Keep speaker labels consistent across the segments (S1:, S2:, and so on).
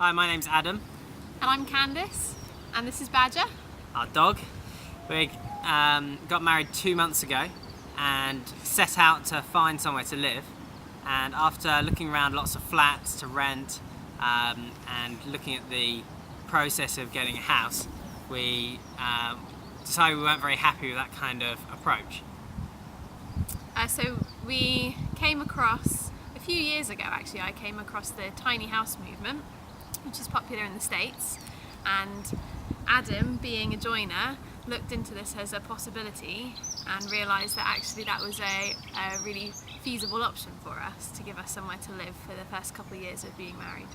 S1: Hi, my name's Adam.
S2: And I'm Candice, and this is Badger.
S1: Our dog. We got married 2 months ago and set out to find somewhere to live. And after looking around lots of flats to rent and looking at the process of getting a house, we decided we weren't very happy with that kind of approach.
S2: So we came across, a few years ago actually, I came across the tiny house movement, which is popular in the States, and Adam, being a joiner, looked into this as a possibility and realised that actually that was a really feasible option for us to give us somewhere to live for the first couple of years of being married.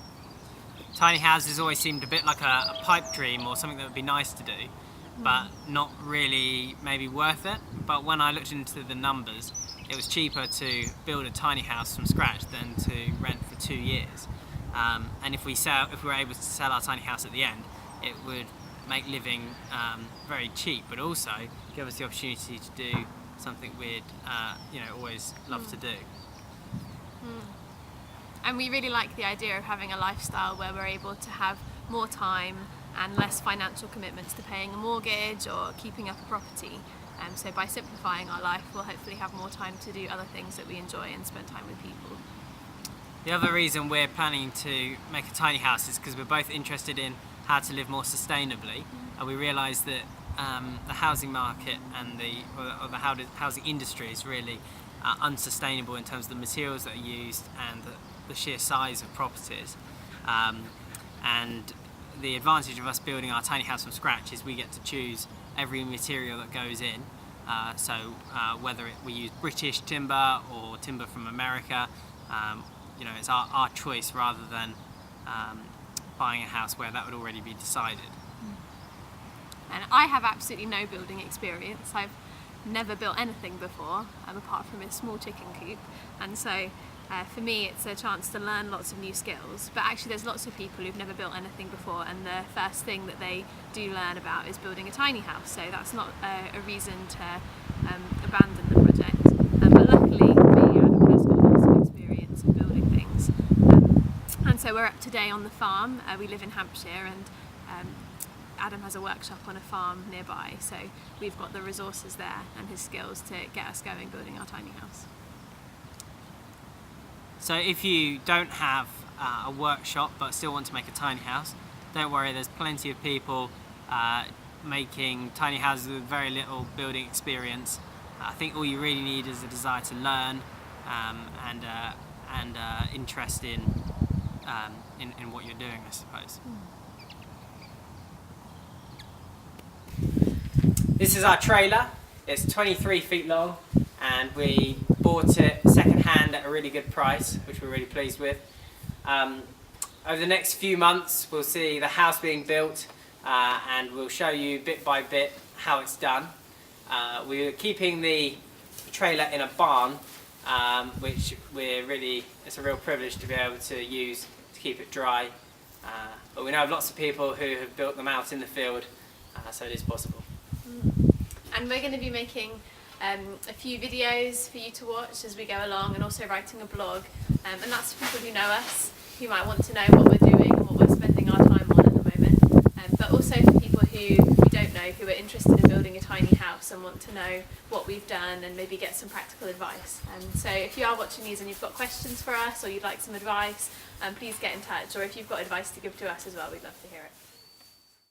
S1: Tiny houses always seemed a bit like a pipe dream or something that would be nice to do, but not really maybe worth it. But when I looked into the numbers, it was cheaper to build a tiny house from scratch than to rent for 2 years. And if we were able to sell our tiny house at the end, it would make living very cheap, but also give us the opportunity to do something we'd always love to do.
S2: And we really like the idea of having a lifestyle where we're able to have more time and less financial commitments to paying a mortgage or keeping up a property. So by simplifying our life, we'll hopefully have more time to do other things that we enjoy and spend time with people.
S1: The other reason we're planning to make a tiny house is because we're both interested in how to live more sustainably, and we realise that the housing market and the housing industry is really unsustainable in terms of the materials that are used and the sheer size of properties. And the advantage of us building our tiny house from scratch is we get to choose every material that goes in. So whether we use British timber or timber from America, it's our choice rather than buying a house where that would already be decided.
S2: And I have absolutely no building experience. I've never built anything before, apart from a small chicken coop, and so for me it's a chance to learn lots of new skills. But actually there's lots of people who've never built anything before, and the first thing that they do learn about is building a tiny house, so that's not a reason to abandon the project. But luckily me, Adam has got lots of experience in building things, and so we're up today on the farm. We live in Hampshire, and Adam has a workshop on a farm nearby, so we've got the resources there and his skills to get us going building our tiny house.
S1: So if you don't have a workshop but still want to make a tiny house, don't worry, there's plenty of people making tiny houses with very little building experience. I think all you really need is a desire to learn and interest in what you're doing, I suppose. This is our trailer. It's 23 feet long, and we bought it second hand at a really good price, which we're really pleased with. Over the next few months we'll see the house being built, and we'll show you bit by bit how it's done. We're keeping the trailer in a barn, which it's a real privilege to be able to use to keep it dry. But we know of lots of people who have built them out in the field, so it is possible.
S2: And we're going to be making a few videos for you to watch as we go along, and also writing a blog, and that's for people who know us, who might want to know what we're doing and what we're spending our time on at the moment, but also for people who we don't know, who are interested in building a tiny house and want to know what we've done and maybe get some practical advice. And so if you are watching these and you've got questions for us or you'd like some advice, please get in touch, or if you've got advice to give to us as well, we'd love to hear it.